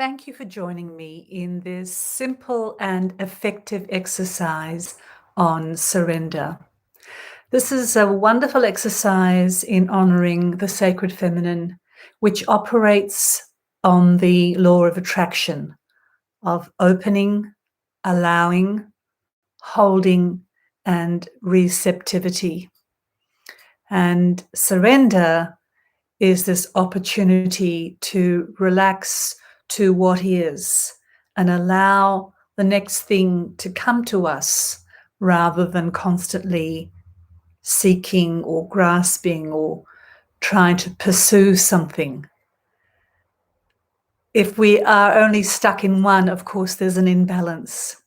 Thank you for joining me in this simple and effective exercise on surrender. This is a wonderful exercise in honoring the sacred feminine, which operates on the law of attraction, of opening, allowing, holding, and receptivity. And surrender is this opportunity to relax to what is and allow the next thing to come to us rather than constantly seeking or grasping or trying to pursue something. If we are only stuck in one, of course, there's an imbalance.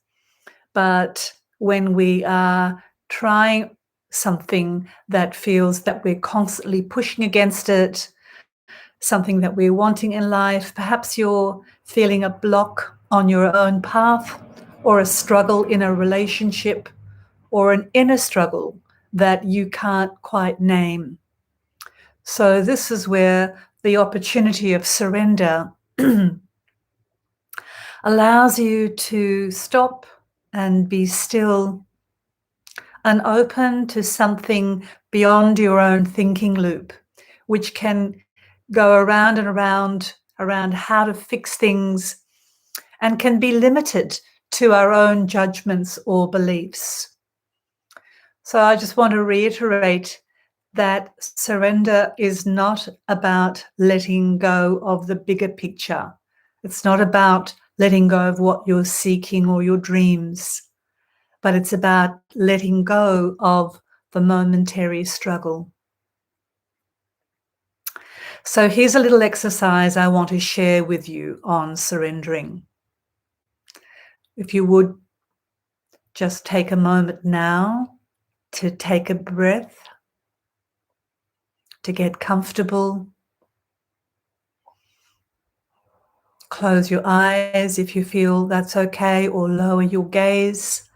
But when we are trying something that feels that we're constantly pushing against it, something that we're wanting in life, perhaps you're feeling a block on your own path, or a struggle in a relationship, or an inner struggle that you can't quite name. So this is where the opportunity of surrender allows you to stop and be still and open to something beyond your own thinking loop, which can go around and around how to fix things and can be limited to our own judgments or beliefs. So I just want to reiterate that surrender is not about letting go of the bigger picture. It's not about letting go of what you're seeking or your dreams, but it's about letting go of the momentary struggle. So here's a little exercise I want to share with you on surrendering. If you would just take a moment now to take a breath, to get comfortable. Close your eyes if you feel that's okay, or lower your gaze,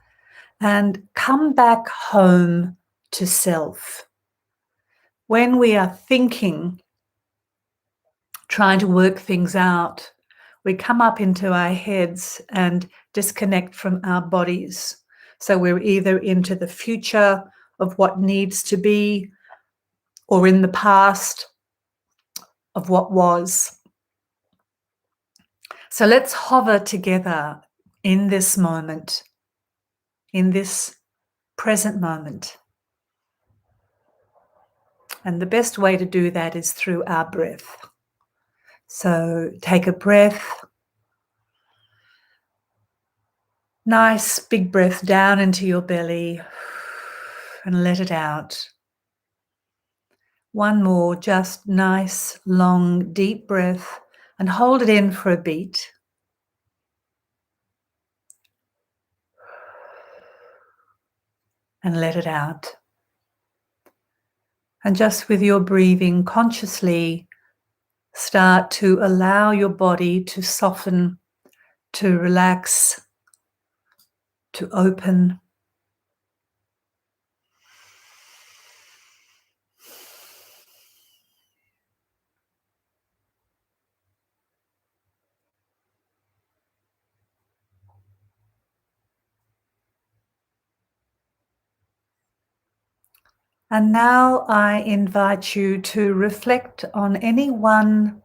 and come back home to self. When we are thinking, trying to work things out, we come up into our heads and disconnect from our bodies. So we're either into the future of what needs to be, or in the past of what was. So let's hover together in this moment, in this present moment. And the best way to do that is through our breath. So take a breath, nice big breath down into your belly, and let it out. One more, just nice, long, deep breath, and hold it in for a beat. And let it out. And just with your breathing consciously, start to allow your body to soften, to relax, to open. And now I invite you to reflect on any one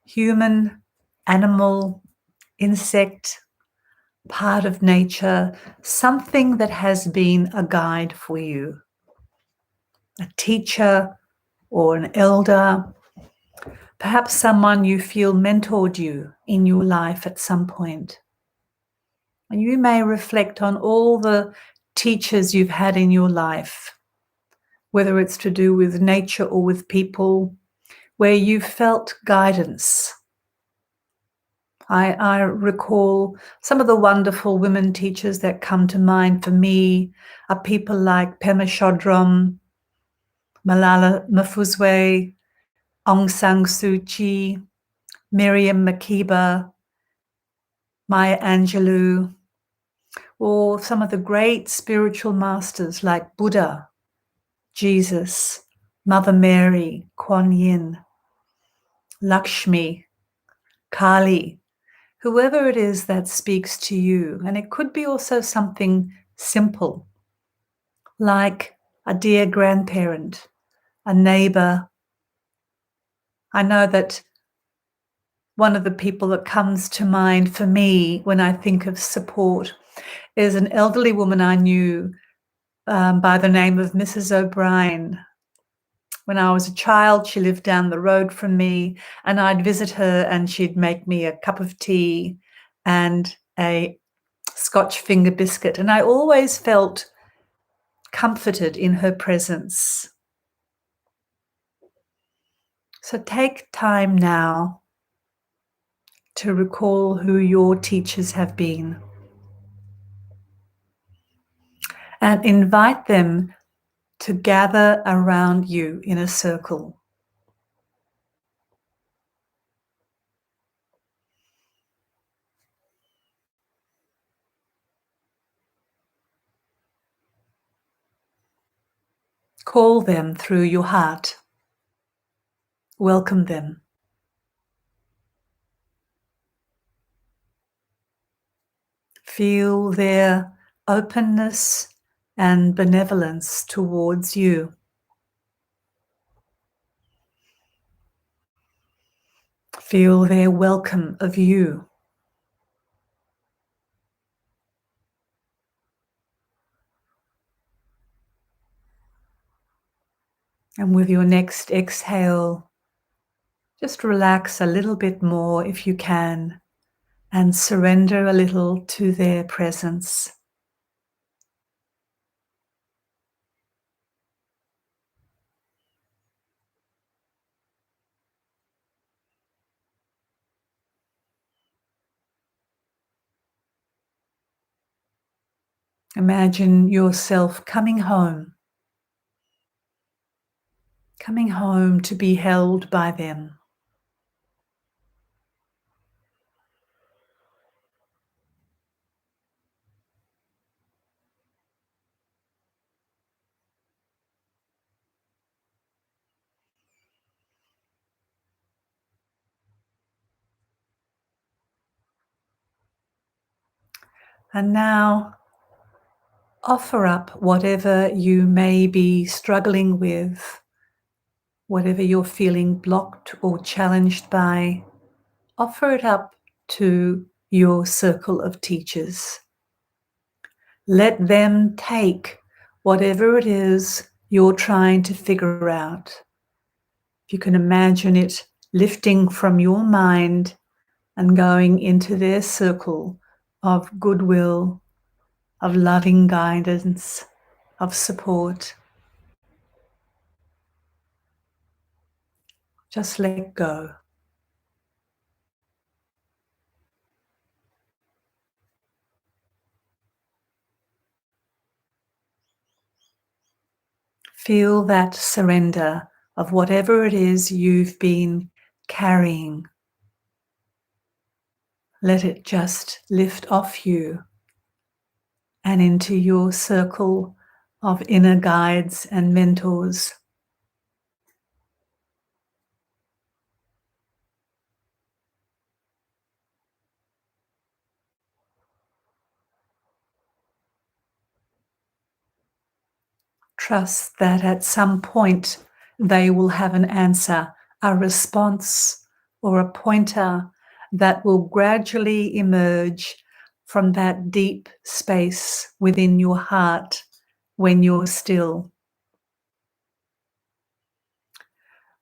human, animal, insect, part of nature, something that has been a guide for you, a teacher or an elder, perhaps someone you feel mentored you in your life at some point. And you may reflect on all the teachers you've had in your life, whether it's to do with nature or with people, where you felt guidance. I recall some of the wonderful women teachers that come to mind for me are people like Pema Chodron, Malala Mafuzwe, Aung San Suu Kyi, Miriam Makeba, Maya Angelou, or some of the great spiritual masters like Buddha, Jesus, Mother Mary, Kuan Yin, Lakshmi, Kali, whoever it is that speaks to you. And it could be also something simple, like a dear grandparent, a neighbor. I know that one of the people that comes to mind for me when I think of support is an elderly woman I knew by the name of Mrs. O'Brien. When I was a child, she lived down the road from me, and I'd visit her and she'd make me a cup of tea and a Scotch finger biscuit. And I always felt comforted in her presence. So take time now to recall who your teachers have been and invite them to gather around you in a circle. Call them through your heart. Welcome them. Feel their openness and benevolence towards you. Feel their welcome of you. And with your next exhale, just relax a little bit more if you can and surrender a little to their presence. Imagine yourself coming home to be held by them. And now offer up whatever you may be struggling with, whatever you're feeling blocked or challenged by. Offer it up to your circle of teachers. Let them take whatever it is you're trying to figure out. If you can imagine it lifting from your mind and going into their circle of goodwill, of loving guidance, of support. Just let go. Feel that surrender of whatever it is you've been carrying. Let it just lift off you and into your circle of inner guides and mentors. Trust that at some point they will have an answer, a response, or a pointer that will gradually emerge from that deep space within your heart when you're still.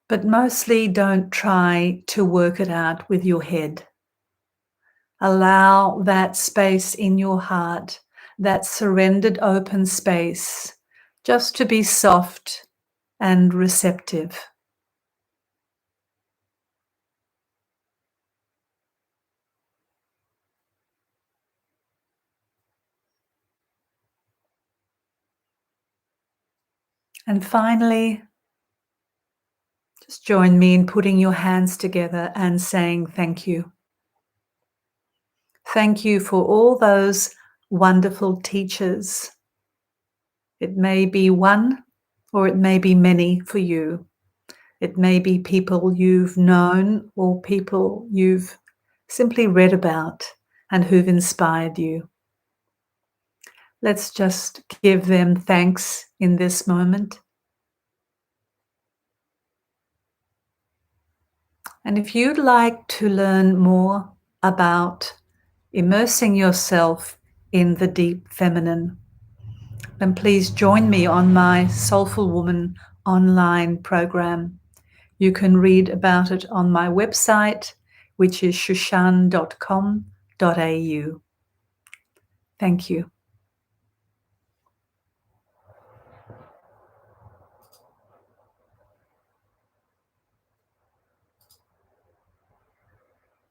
But mostly don't try to work it out with your head. Allow that space in your heart, that surrendered open space, just to be soft and receptive. And finally, just join me in putting your hands together and saying thank you. Thank you for all those wonderful teachers. It may be one or it may be many for you. It may be people you've known or people you've simply read about and who've inspired you. Let's just give them thanks in this moment. And if you'd like to learn more about immersing yourself in the deep feminine, then please join me on my Soulful Woman online program. You can read about it on my website, which is shushan.com.au. Thank you.